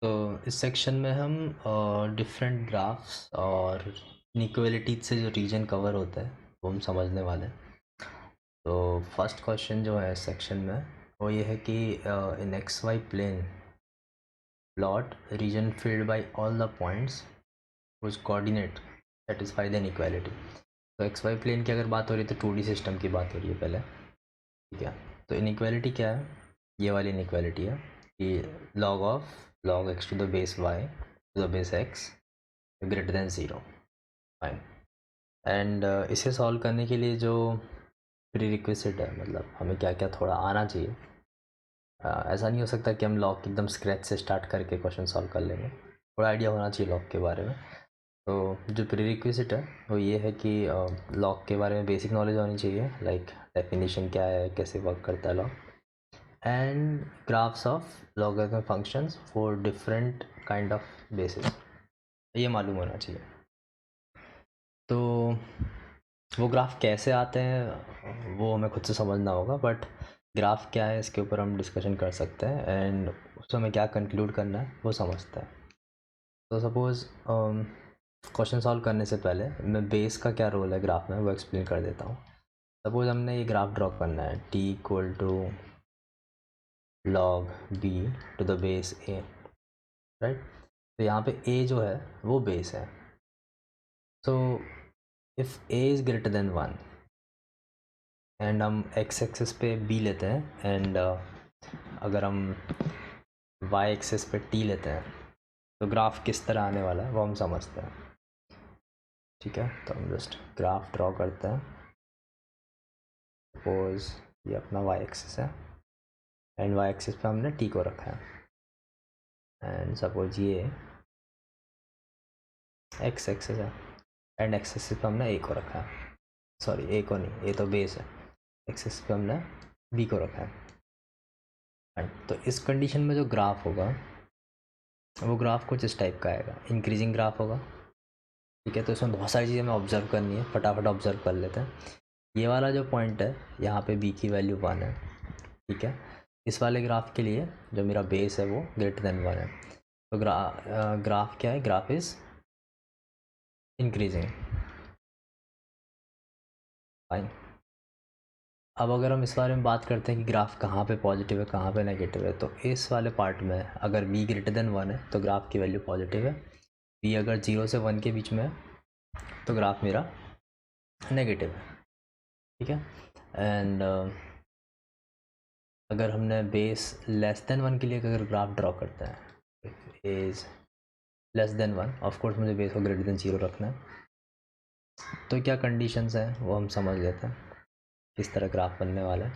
तो इस सेक्शन में हम डिफरेंट ग्राफ्स और इनइक्वालिटीज से जो रीजन कवर होता है वो हम समझने वाले हैं। तो फर्स्ट क्वेश्चन जो है इस सेक्शन में वो ये है कि in x y plane plot region filled by all the points whose coordinate satisfy the inequality. तो एक्स वाई प्लेन की अगर बात हो रही है तो 2D सिस्टम की बात हो रही है पहले, ठीक है। तो इनइक्वालिटी क्या है? ये वाली इनइक्वालिटी है कि log x to the base y to the base x greater than 0। Fine. And इसे सॉल्व करने के लिए जो प्री-रिक्विजिट है, मतलब हमें क्या क्या थोड़ा आना चाहिए। ऐसा नहीं हो सकता कि हम लॉग एकदम स्क्रैच से स्टार्ट करके क्वेश्चन सॉल्व कर लेंगे, थोड़ा आइडिया होना चाहिए लॉग के बारे में। तो जो प्री-रिक्विजिट है वो ये है कि लॉग के बारे में बेसिक नॉलेज होनी चाहिए, लाइक डेफिनेशन क्या है, कैसे वर्क करता है log, and graphs of logarithm functions for different kind of basis, ये मालूम होना चाहिए। तो वो ग्राफ कैसे आते हैं वो हमें खुद से समझना होगा, बट ग्राफ क्या है इसके ऊपर हम डिस्कशन कर सकते हैं एंड उससे हमें क्या कंक्लूड करना है वो समझते हैं। तो सपोज़ क्वेश्चन सॉल्व करने से पहले मैं बेस का क्या रोल है ग्राफ में वो एक्सप्लेन कर देता हूँ। सपोज़ हमने ये ग्राफ ड्रॉ करना है t equal to log b to the base a, right. तो यहाँ पे a जो है वो बेस है। So if a is greater than 1 and हम x एक्सिस पे b लेते हैं एंड अगर हम y एक्सिस पे t लेते हैं तो ग्राफ किस तरह आने वाला है वो हम समझते हैं, ठीक है। तो हम जस्ट ग्राफ ड्रॉ करते हैं। सपोज ये अपना y एक्सिस है एंड y एक्सिस पे हमने t को रखा है एंड सपोज ये x एक्सिस है एंड x एक्सिस पे हमने a को रखा है, सॉरी a को नहीं, a तो बेस है, x एक्सिस पे हमने b को रखा है। तो इस कंडीशन में जो ग्राफ होगा वो ग्राफ कुछ इस टाइप का आएगा, इंक्रीजिंग ग्राफ होगा, ठीक है। तो इसमें बहुत सारी चीज़ें हमें ऑब्जर्व करनी है, फटाफट ऑब्जर्व कर लेते हैं। ये वाला जो पॉइंट है यहाँ पे b की वैल्यू 1 है, ठीक है। इस वाले ग्राफ के लिए जो मेरा बेस है वो ग्रेटर देन 1 है। तो ग्राफ क्या है? Graph is increasing, fine. अब अगर हम इस बारे में बात करते हैं कि ग्राफ कहाँ पे पॉजिटिव है कहाँ पे नेगेटिव है, तो इस वाले पार्ट में अगर b ग्रेटर देन 1 है तो ग्राफ की वैल्यू पॉजिटिव है, b अगर 0 से 1 के बीच में है तो ग्राफ मेरा नेगेटिव है, ठीक है। एंड अगर हमने बेस लेस देन 1 के लिए अगर ग्राफ ड्रॉ करते हैं, is less than 1, of course मुझे बेस को ग्रेटर देन 0 रखना है। तो क्या कंडीशंस हैं वो हम समझ लेते हैं, किस तरह ग्राफ बनने वाला है।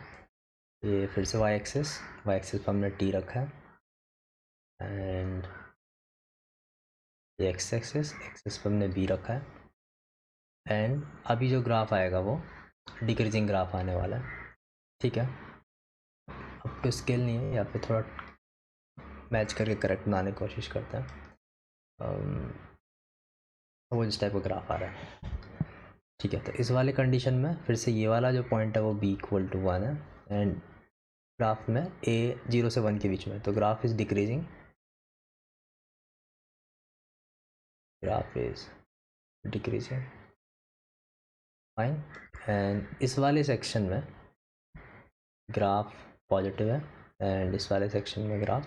ये फिर से y एक्सिस पर हमने t रखा है एंड ये x एक्सिस पर हमने b रखा है एंड अभी जो ग्राफ आएगा वो डिक्रीजिंग ग्राफ आने वाला है, ठीक है। अब तो स्केल नहीं है, या फिर थोड़ा मैच करके करेक्ट बनाने की कोशिश करते हैं। वो इस टाइप का ग्राफ आ रहा है, ठीक है। तो इस वाले कंडीशन में फिर से ये वाला जो पॉइंट है वो b इक्वल टू 1 है एंड ग्राफ में a 0 से 1 के बीच में, तो graph is decreasing, graph is decreasing, fine. And इस वाले सेक्शन में ग्राफ पॉजिटिव है एंड इस वाले सेक्शन में ग्राफ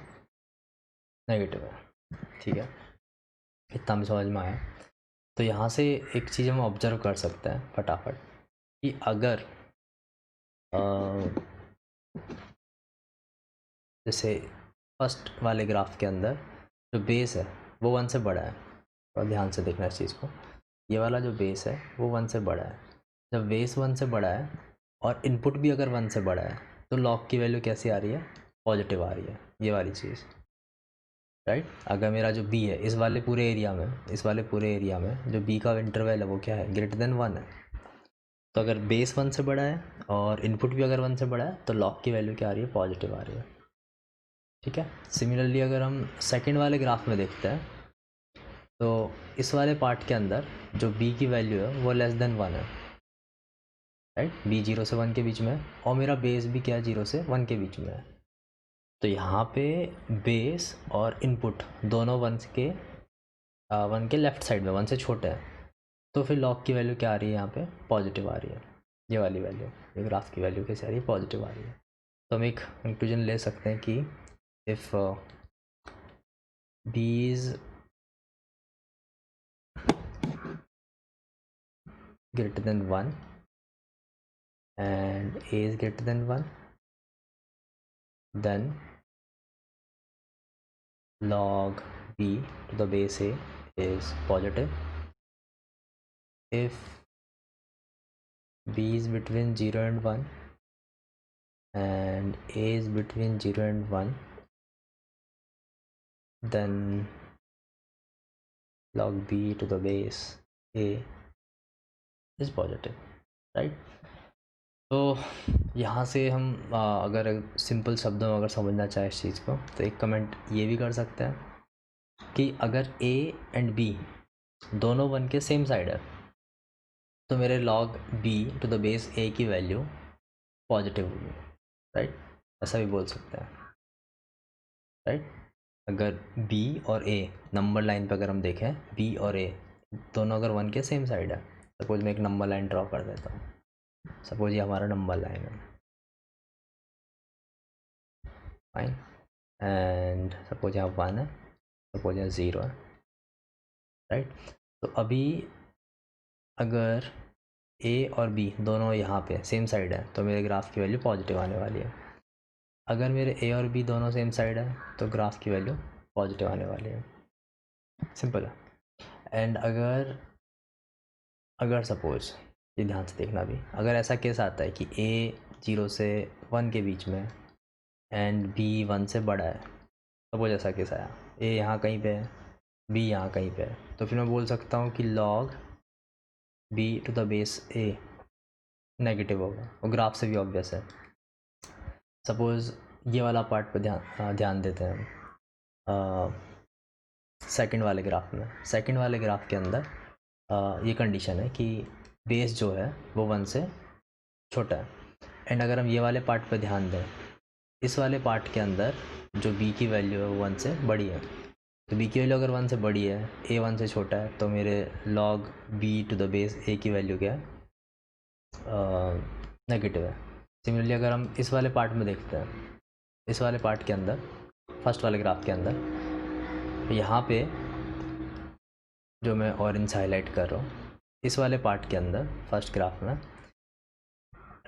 नेगेटिव है, ठीक है। इतना भी समझ में आया। तो यहाँ से एक चीज़ हम ऑब्जर्व कर सकते हैं फटाफट कि अगर जैसे फर्स्ट वाले ग्राफ के अंदर जो बेस है वो 1 से बड़ा है, और ध्यान से देखना इस चीज़ को, ये वाला जो बेस है वो 1 से बड़ा है। जब बेस 1 से बड़ा है और इनपुट भी अगर 1 से बड़ा है तो लॉग की वैल्यू कैसी आ रही है? पॉजिटिव आ रही है, ये वाली चीज़, राइट। अगर मेरा जो b है इस वाले पूरे एरिया में जो b का इंटरवल है वो क्या है? ग्रेटर देन 1 है। तो अगर बेस 1 से बड़ा है और इनपुट भी अगर 1 से बड़ा है तो लॉग की वैल्यू क्या आ रही है? पॉजिटिव आ रही है, ठीक है। सिमिलरली अगर हम सेकंड वाले ग्राफ में देखते हैं तो इस वाले पार्ट के अंदर जो b की वैल्यू है वो लेस देन 1 है, राइट। b 0 से 1 के बीच में है और मेरा बेस भी क्या है? 0 से 1 के बीच में है। तो यहाँ पे बेस और इनपुट दोनों वन के लेफ्ट साइड में, वन से छोटे हैं, तो फिर लॉग की वैल्यू क्या आ रही है यहाँ पे? पॉजिटिव आ रही है। ये वाली वैल्यू, ये ग्राफ की वैल्यू कैसे आ रही है? पॉजिटिव आ रही है। तो हम एक कंक्लूजन ले सकते हैं कि if b is greater than 1 and a is greater than 1, then log b to the base a is positive. If b is between 0 and 1 and a is between 0 and 1, then log b to the base a is positive, right? तो यहाँ से हम अगर simple शब्दों में अगर समझना चाहे इस चीज़ को, तो एक कमेंट ये भी कर सकते हैं कि अगर a एंड b दोनों वन के सेम साइड है तो मेरे log b to the base a की वैल्यू पॉजिटिव होगी, राइट? ऐसा भी बोल सकते हैं, राइट? अगर b और a नंबर लाइन पर अगर हम देखें, b और a दोनों अगर वन के सेम साइड है, सपोज मैं एक नंबर लाइन ड्रॉ कर देता हूँ, सपोज ये हमारा नंबर लाइन है, फाइन, एंड सपोज यहाँ 1 है, सपोज यहाँ 0 है, राइट? तो अभी अगर a और b दोनों यहाँ पे सेम साइड है तो मेरे ग्राफ की वैल्यू पॉजिटिव आने वाली है। अगर मेरे a और b दोनों सेम साइड है तो ग्राफ की वैल्यू पॉजिटिव आने वाली है, सिंपल है। एंड अगर सपोज, ये ध्यान से देखना भी, अगर ऐसा केस आता है कि a 0 से 1 के बीच में एंड b 1 से बड़ा है, सपोज ऐसा केस आया, a यहाँ कहीं पे है, b यहाँ कहीं पे है, तो फिर मैं बोल सकता हूँ कि log b to the base a negative होगा, और ग्राफ से भी ऑब्वियस है। सपोज़ ये वाला पार्ट पर ध्यान देते हैं हम सेकंड वाले ग्राफ में। सेकंड वाले ग्राफ के अंदर ये कंडीशन है कि बेस जो है वो 1 से छोटा है। एंड अगर हम ये वाले पार्ट पर ध्यान दें, इस वाले पार्ट के अंदर जो b की वैल्यू है वो 1 से बड़ी है, तो b की वैल्यू अगर 1 से बड़ी है, a 1 से छोटा है, तो मेरे log b to the base a की वैल्यू क्या है? नेगेटिव है। सिमिलरली अगर हम इस वाले पार्ट में देखते हैं, इस वाले पार्ट के अंदर, फर्स्ट वाले ग्राफ के अंदर, यहाँ पे जो मैं ऑरेंज हाईलाइट कर रहा हूँ, इस वाले पार्ट के अंदर फर्स्ट ग्राफ में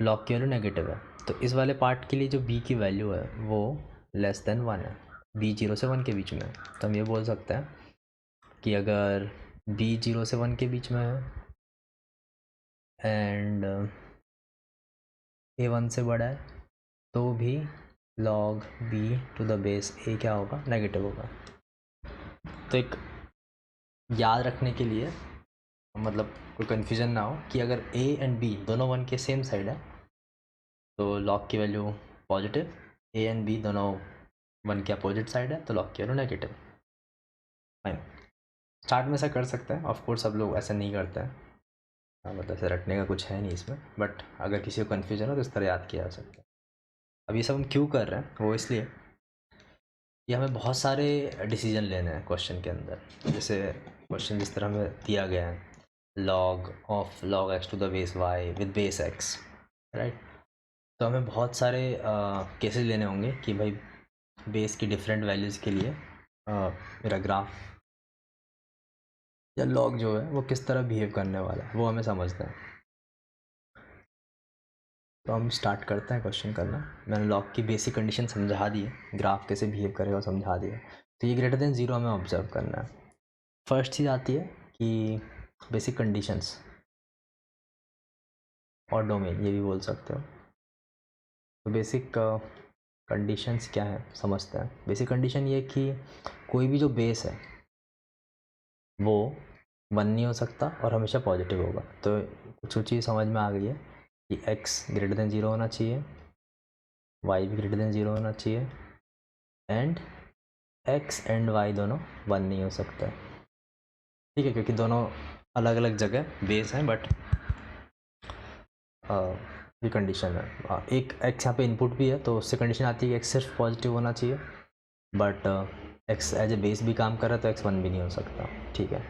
लॉग की वैल्यू नेगेटिव है, तो इस वाले पार्ट के लिए जो b की वैल्यू है वो लेस देन 1 है, b 0 से 1 के बीच में है। तो हम ये बोल सकते हैं कि अगर b 0 से 1 के बीच में है एंड a 1 से बड़ा है, तो भी log b to the base a क्या होगा? नेगेटिव होगा। तो एक याद रखने के लिए, मतलब कोई कन्फ्यूज़न ना हो, कि अगर a एंड b दोनों 1 के सेम साइड है तो log की value positive, a and b दोनों 1 के अपोजिट साइड है तो log की वैल्यू नेगेटिव। फाइन, स्टार्ट में ऐसा कर सकते हैं, ऑफ कोर्स सब लोग ऐसा नहीं करते हैं, मतलब ऐसे रटने का कुछ है नहीं इसमें, बट अगर किसी को कन्फ्यूजन हो तो इस तरह याद किया जा सकता है। अब ये सब हम क्यों कर रहे हैं? वो इसलिए कि हमें बहुत सारे डिसीजन लेने हैं क्वेश्चन के अंदर। जैसे क्वेश्चन जिस तरह हमें दिया गया है, log of log x to the base y with base x, right? तो हमें बहुत सारे केसेस लेने होंगे कि भाई बेस की डिफरेंट वैल्यूज़ के लिए मेरा ग्राफ या log जो है वो किस तरह बिहेव करने वाला है, वो हमें समझना है। तो हम स्टार्ट करते हैं क्वेश्चन करना। मैंने लॉग की बेसिक कंडीशन समझा दी है, ग्राफ कैसे बिहेव करेगा समझा दिया। तो ये ग्रेटर देन 0 हमें ऑब्जर्व करना है। फर्स्ट चीज़ आती है कि बेसिक कंडीशंस और डोमेन, ये भी बोल सकते हो। तो बेसिक कंडीशंस क्या है समझते हैं। बेसिक कंडीशन ये कि कोई भी जो बेस है वो 1 नहीं हो सकता और हमेशा पॉजिटिव होगा। तो कुछ चीज़ समझ में आ गई है कि x ग्रेटर देन 0 होना चाहिए, y भी ग्रेटर देन 0 होना चाहिए, एंड x एंड y दोनों 1 नहीं हो सकता, ठीक है, क्योंकि दोनों अलग अलग जगह बेस हैं, बट ये कंडीशन है। एक एक्स यहाँ पे इनपुट भी है, तो उससे कंडीशन आती है कि एक्स सिर्फ पॉजिटिव होना चाहिए, but x as a base भी काम कर रहा है तो एक्स वन भी नहीं हो सकता। ठीक है,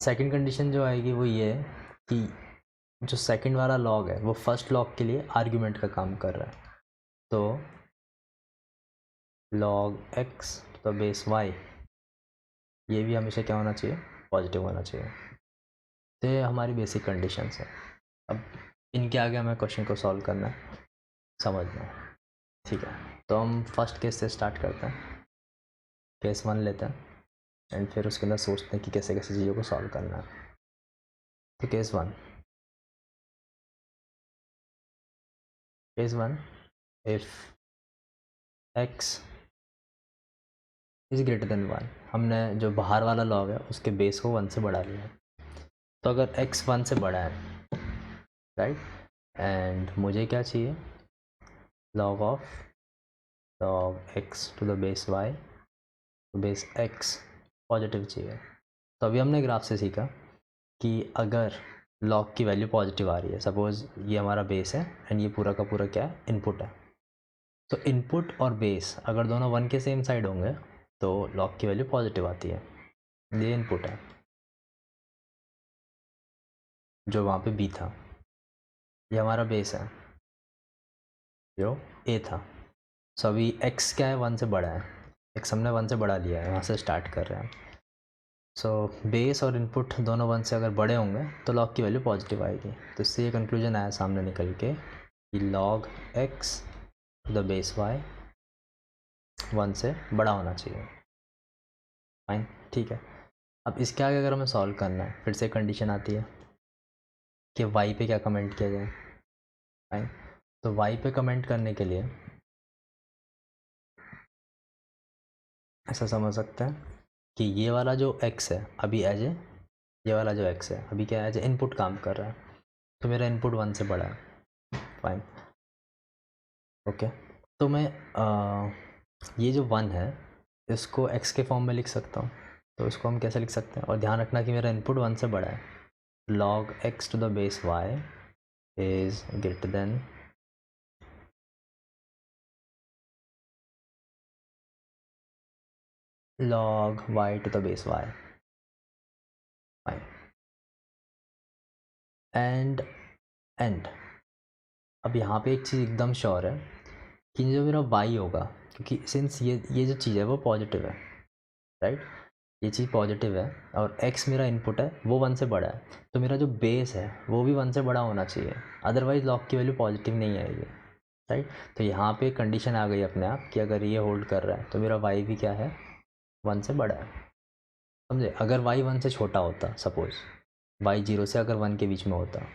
सेकंड कंडीशन जो आएगी वो ये है कि जो सेकंड वाला लॉग है वो फर्स्ट लॉग के लिए आर्ग्यूमेंट का काम कर रहा है, तो log x to the base y ये भी हमेशा क्या होना चाहिए, पॉजिटिव होना चाहिए। तो ये हमारी बेसिक कंडीशंस है। अब इनके आगे हमें क्वेश्चन को सॉल्व करना है, समझना है। ठीक है, तो हम फर्स्ट केस से स्टार्ट करते हैं, केस वन लेते हैं एंड फिर उसके अंदर सोचते हैं कि कैसे कैसे चीज़ों को सॉल्व करना है। तो case one if x is greater than 1, हमने जो बाहर वाला लॉग है उसके बेस को 1 से बढ़ा लिया है। तो अगर x 1 से बड़ा है, राइट, एंड मुझे क्या चाहिए, log x to the base y to base x positive चाहिए। तो अभी हमने ग्राफ से सीखा कि अगर log की वैल्यू पॉजिटिव आ रही है, सपोज ये हमारा बेस है एंड ये पूरा का पूरा क्या है, इनपुट है, तो इनपुट और बेस अगर दोनों 1 के सेम साइड होंगे तो log की वैल्यू पॉजिटिव आती है। ये इनपुट है जो वहाँ पे b था, ये हमारा बेस है जो a था। सो अभी x क्या है, 1 से बड़ा है, x हमने 1 से बढ़ा लिया है, यहाँ से स्टार्ट कर रहे हैं। सो बेस और इनपुट दोनों 1 से अगर बड़े होंगे तो log की वैल्यू पॉजिटिव आएगी। तो इससे ये कंक्लूजन आया सामने निकल के कि log x to the base y 1 से बड़ा होना चाहिए। फाइन, ठीक है। अब इसके आगे अगर हमें सॉल्व करना है, फिर से कंडीशन आती है कि y पे क्या कमेंट किया जाए। फाइन, तो y पे कमेंट करने के लिए ऐसा समझ सकते हैं कि ये वाला जो x है अभी एज ए, ये वाला जो x है अभी क्या एज ए इनपुट काम कर रहा है, तो मेरा इनपुट 1 से बड़ा है। फाइन, ओके, तो मैं ये जो 1 है इसको x के फॉर्म में लिख सकता हूँ। तो इसको हम कैसे लिख सकते हैं, और ध्यान रखना कि मेरा इनपुट 1 से बड़ा है। log x to the base y is greater than log y to the base y। Fine, and अब यहाँ पे एक चीज़ एकदम श्योर है कि जो मेरा y होगा, क्योंकि सिंस ये जो चीज़ है वो पॉजिटिव है, राइट, ये चीज़ पॉजिटिव है और x मेरा इनपुट है वो 1 से बड़ा है, तो मेरा जो बेस है वो भी 1 से बड़ा होना चाहिए, अदरवाइज log की वैल्यू पॉजिटिव नहीं आएगी, राइट। तो यहाँ पे कंडीशन आ गई अपने आप कि अगर ये होल्ड कर रहा है तो मेरा y भी क्या है, 1 से बड़ा है। समझे, अगर y 1 से छोटा होता, सपोज y 0 से अगर 1 के बीच में होता,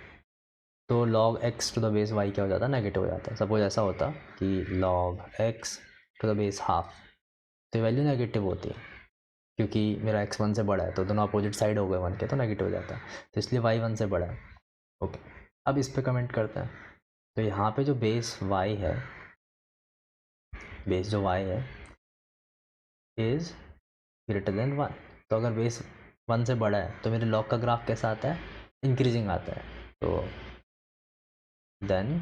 तो log x to the base y क्या हो जाता, नेगेटिव हो जाता। सपोज ऐसा होता कि log x to the base half, तो वैल्यू नेगेटिव होती है क्योंकि मेरा x 1 से बड़ा है, तो दोनों अपोजिट साइड हो गए 1 के, तो नेगेटिव हो जाता है, तो इसलिए y 1 से बड़ा है। ओके, अब इस पे कमेंट करते हैं। तो यहाँ पे जो बेस y है, बेस जो y है इज़ ग्रेटर देन 1, तो अगर बेस 1 से बड़ा है तो मेरे लॉग का ग्राफ कैसा आता है, इंक्रीजिंग आता है। तो then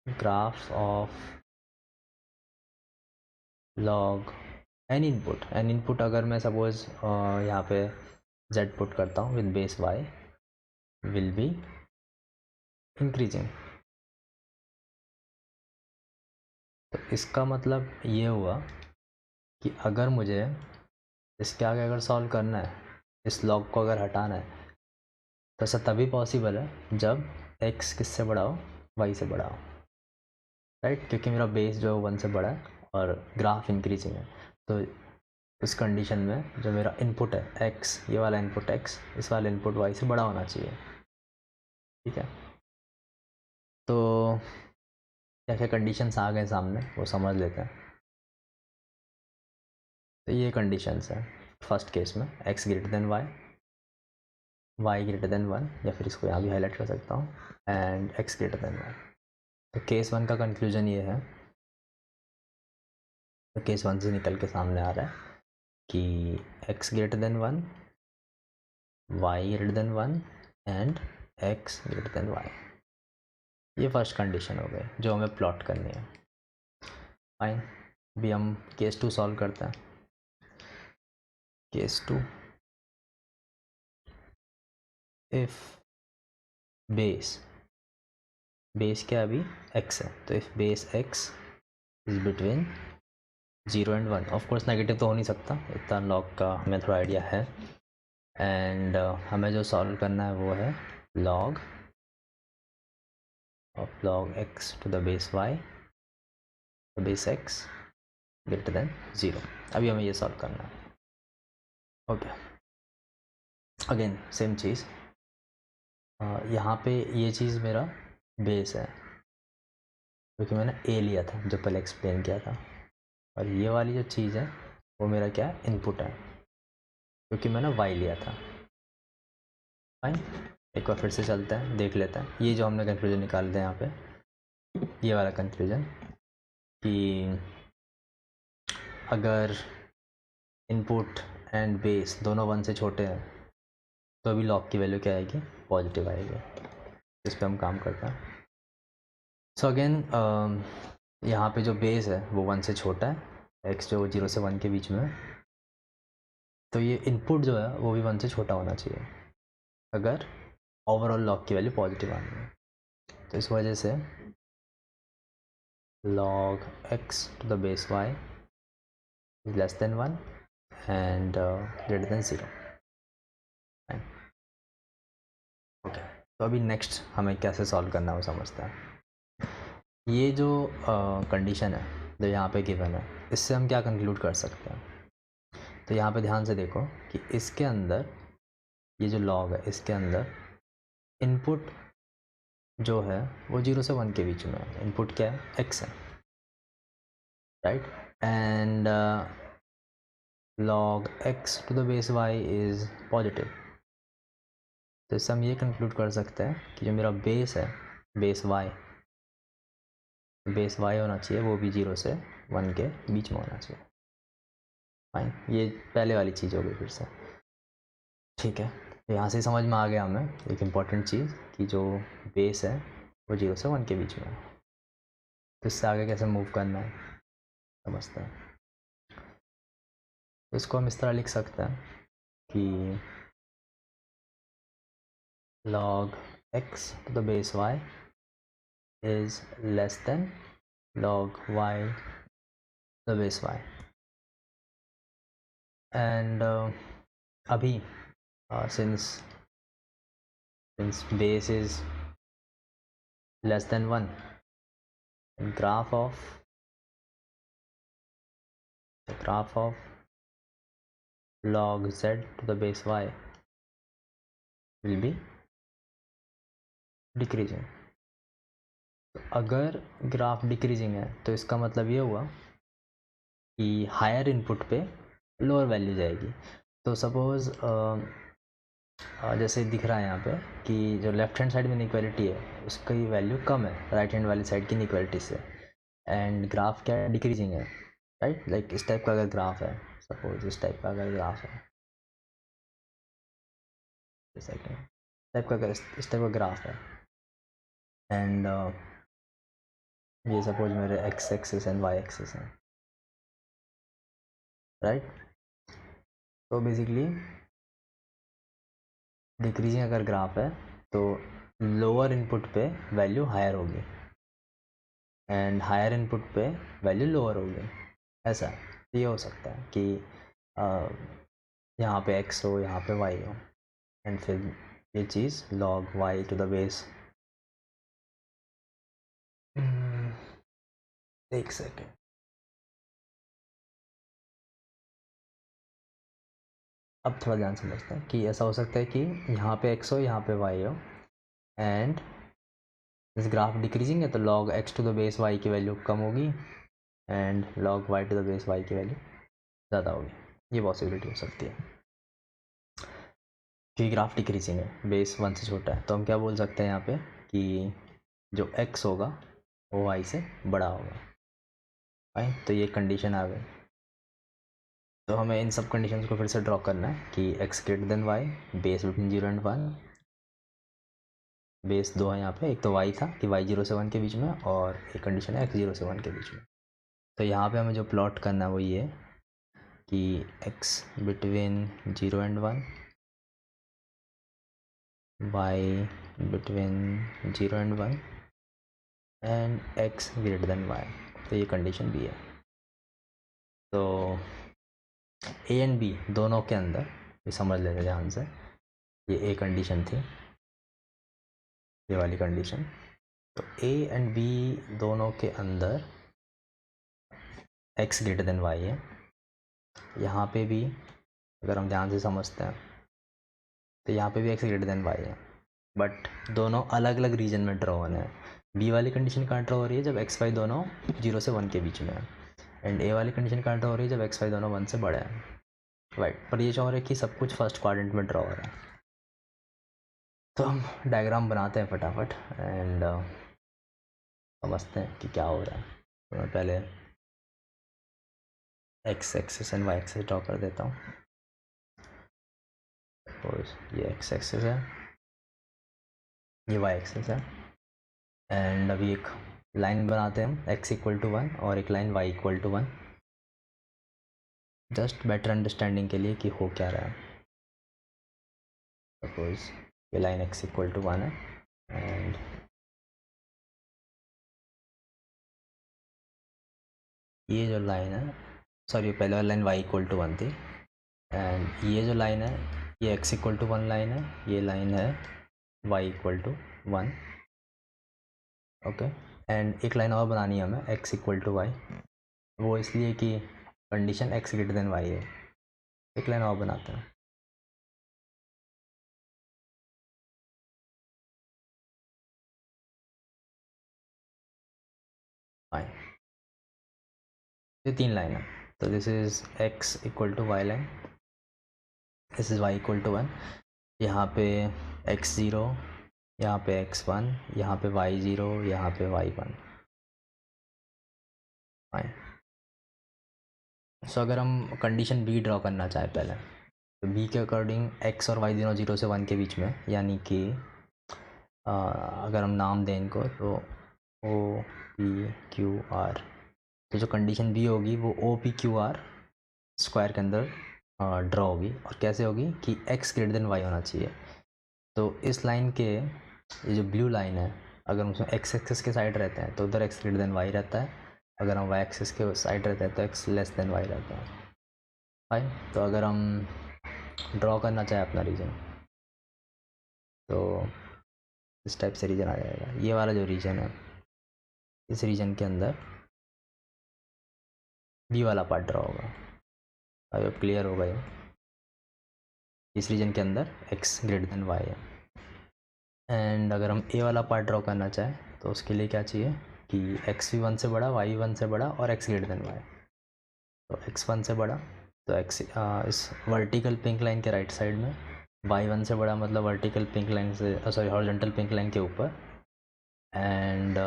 graph of log an input अगर मैं सपोज यहाँ पे z पुट करता हूँ with base y will be increasing. तो इसका मतलब ये हुआ कि अगर मुझे इसके आगे अगर सॉल्व करना है, इस लॉग को अगर हटाना है, तो ऐसा तभी पॉसिबल है जब x किससे बड़ा हो, y से बड़ा हो, राइट, क्योंकि मेरा बेस जो 1 से बड़ा है और ग्राफ इंक्रीजिंग है। तो उस कंडीशन में जो मेरा इनपुट है x, ये वाला इनपुट x इस वाले इनपुट y से बड़ा होना चाहिए। ठीक है, तो क्या क्या कंडीशंस आ गए सामने वो समझ लेते हैं। तो ये कंडीशंस है फर्स्ट केस में, x greater than y greater than 1, या फिर इसको यहाँ भी हाईलाइट कर सकता हूँ, एंड x ग्रेटर देन 1। तो केस 1 का कंक्लूजन ये है, तो केस 1 से निकल के सामने आ रहा है कि x greater than 1, y greater than 1 and x greater than y. ये फर्स्ट कंडीशन हो गई जो हमें प्लॉट करनी है। फाइन, अभी हम केस 2 सॉल्व करते हैं। केस 2, इफ बेस क्या अभी x है, तो if base x is between 0 and 1, of course negative तो हो नहीं सकता, इतना लॉग का हमें थोड़ा आइडिया है। एंड हमें जो सॉल्व करना है वो है log of log x to the base y to base x greater than 0। अभी हमें ये सॉल्व करना है। ओके, अगेन सेम चीज़, यहाँ पे ये चीज़ मेरा बेस है क्योंकि मैंने a लिया था जो पहले एक्सप्लेन किया था, और ये वाली जो चीज़ है वो मेरा क्या है, इनपुट है क्योंकि मैंने y लिया था। फाइन, एक बार फिर से चलते हैं, देख लेते हैं ये जो हमने कंक्लूजन निकाल दिया यहाँ पे, ये वाला कंक्लूजन कि अगर इनपुट एंड बेस दोनों 1 से छोटे हैं तो अभी लॉग की वैल्यू क्या आएगी, पॉजिटिव आएगी। इस पर हम काम करते हैं। सो अगेन यहाँ पे जो बेस है वो 1 से छोटा है, x जो 0 से 1 के बीच में है, तो ये इनपुट जो है वो भी 1 से छोटा होना चाहिए अगर ओवरऑल लॉग की वैल्यू पॉजिटिव आनी है। तो इस वजह से log x to the base y is less than 1 and greater than 0। Okay, तो अभी नेक्स्ट हमें कैसे सॉल्व करना है वो समझते हैं। ये जो कंडीशन है जो यहाँ पे गिवन है, इससे हम क्या कंक्लूड कर सकते हैं। तो यहाँ पे ध्यान से देखो कि इसके अंदर ये जो लॉग है इसके अंदर इनपुट जो है वो 0 से 1 के बीच में है। इनपुट क्या है, x है, right, and log x to the base y is positive. तो इससे हम ये कंक्लूड कर सकते हैं कि जो मेरा बेस है, बेस y होना चाहिए वो भी 0 से 1 के बीच में होना चाहिए। फाइन, ये पहले वाली चीज़ हो गई फिर से, ठीक है। तो यहाँ से समझ में आ गया हमें एक इम्पॉर्टेंट चीज़ कि जो बेस है वो 0 से 1 के बीच में है। तो इससे आगे कैसे मूव करना है समझते हैं। तो इसको हम इस तरह लिख सकते हैं कि log x to the base y is less than log y to the base y, and अभी since base is less than 1, graph of log z to the base y will be decreasing. तो अगर graph decreasing है तो इसका मतलब ये हुआ कि हायर इनपुट पे लोअर वैल्यू जाएगी। तो सपोज़ जैसे दिख रहा है यहाँ पे कि जो लेफ्ट हैंड साइड में इनइक्वालिटी है उसकी वैल्यू कम है राइट हैंड वाली साइड की इनइक्वालिटी से, एंड ग्राफ क्या है, डिक्रीजिंग है, राइट। लाइक इस टाइप का अगर ग्राफ है, सपोज इस टाइप का अगर ग्राफ है, इस टाइप का ग्राफ है, एंड ये सपोज मेरे x axis and y axis है, राइट। तो बेसिकली डिक्रीजिंग अगर ग्राफ है तो लोअर इनपुट पे वैल्यू हायर होगी एंड हायर इनपुट पे वैल्यू लोअर होगी। ऐसा ये हो सकता है कि यहाँ पे x हो, यहाँ पे y हो, एंड फिर ये चीज़ log y to the base, एक सेकेंड, अब थोड़ा ध्यान समझते हैं कि ऐसा हो सकता है कि यहाँ पे x हो, यहाँ पे y हो, एंड इस ग्राफ डिक्रीजिंग है तो log x to the base y की वैल्यू कम होगी and log y to the base y की वैल्यू ज़्यादा होगी। ये पॉसिबिलिटी हो सकती है कि ग्राफ डिक्रीजिंग है, बेस 1 से छोटा है। तो हम क्या बोल सकते हैं यहाँ पे कि जो x होगा वो y से बड़ा होगा, राइट। तो ये कंडीशन आ गई। तो हमें इन सब कंडीशंस को फिर से ड्रॉ करना है कि x greater than y, base between 0 and 1, base दो है यहाँ पे, एक तो y था कि y 0 से 1 के बीच में, और एक कंडीशन है x 0 से 1 के बीच में। तो यहाँ पे हमें जो प्लॉट करना है वो ये कि x between 0 and 1, y between 0 and 1 and x greater than y। तो ये कंडीशन भी है। तो a एंड b दोनों के अंदर, ये समझ लेते ध्यान से, ये a कंडीशन थी, ये वाली कंडीशन। तो a एंड b दोनों के अंदर x ग्रेटर देन y है। यहाँ पे भी अगर हम ध्यान से समझते हैं तो यहाँ पे भी x ग्रेटर देन y है, बट दोनों अलग अलग रीजन में ड्रॉ होने हैं। b वाली कंडीशन कहाँ ड्रॉ हो रही है, जब x y दोनों 0 से 1 के बीच में है, एंड a वाली कंडीशन कहाँ ड्रॉ हो रही है, जब x y दोनों 1 से बड़े हैं, राइट। पर ये चाह रहे हैं कि सब कुछ फर्स्ट क्वाड्रेंट में ड्रॉ हो रहा है। तो हम डायग्राम बनाते हैं फटाफट एंड समझते हैं कि क्या हो रहा है। तो मैं पहले x axis and y axis draw कर देता हूँ। ये x एक्सिस है, ये y एक्सिस है, एंड अभी एक लाइन बनाते हैं हम, x इक्वल टू 1 और एक line y equal to 1, just better understanding के लिए कि हो क्या रहा है। सपोज ये लाइन x इक्वल टू 1 है, एंड ये जो लाइन है, सॉरी पहले वाली लाइन y इक्वल टू 1 थी, एंड ये जो लाइन है ये x इक्वल टू 1 लाइन है, ये लाइन है y equal to 1, okay. And एक लाइन और बनानी है हमें x इक्वल टू y, वो इसलिए कि condition x greater than y है। एक लाइन और बनाते हैं। y, ये 3 लाइन है। तो this is x equal to y line, this is y equal to 1, यहाँ पे x0, यहाँ पे x1, यहाँ पे y0, यहाँ पे y1। सो अगर हम कंडीशन b ड्रॉ करना चाहें पहले, तो b के अकॉर्डिंग x और y दोनों 0 से 1 के बीच में, यानी कि अगर हम नाम दें इनको तो O P Q R, तो जो कंडीशन b होगी वो O P Q R square के अंदर ड्रॉ होगी। और कैसे होगी कि x ग्रेटर देन y होना चाहिए। तो इस लाइन के, ये जो ब्लू लाइन है, अगर हम उसमें x एक्सिस के साइड रहते हैं तो उधर x ग्रेटर देन y रहता है, अगर हम y एक्सिस के साइड रहते हैं तो x लेस देन y रहता है। फाइन। तो अगर हम ड्रॉ करना चाहें अपना रीजन, तो इस टाइप से रीजन आ जाएगा। ये वाला जो रीजन है, इस रीजन के अंदर बी वाला पार्ट ड्रॉ होगा। आई होप क्लियर होगा ये। इस रीजन के अंदर x ग्रेटर देन y है। एंड अगर हम ए वाला पार्ट ड्रॉ करना चाहें तो उसके लिए क्या चाहिए कि x भी 1 से बड़ा, y 1 से बड़ा और x ग्रेटर देन y। तो x 1 से बड़ा, तो x इस वर्टिकल पिंक लाइन के राइट साइड में, y 1 से बड़ा मतलब वर्टिकल पिंक लाइन से, सॉरी हॉरिजॉन्टल पिंक लाइन के ऊपर, and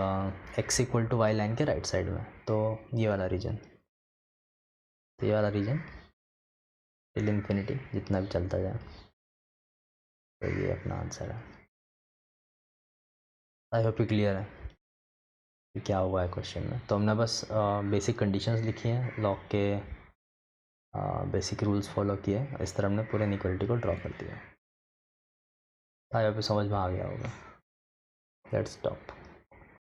x equal to y line के राइट साइड में। तो ये वाला रीजन, तो ये वाला रीजन टिल इन्फिनिटी जितना भी चलता जाए। तो ये अपना आंसर है। आई होप क्लियर है कि क्या हुआ है क्वेश्चन में। तो हमने बस बेसिक कंडीशंस लिखी हैं, लॉग के बेसिक रूल्स फॉलो किए, इस तरह हमने पूरे इनइक्वालिटी को ड्रॉ कर दिया। आई होप समझ में आ गया होगा। Let's stop.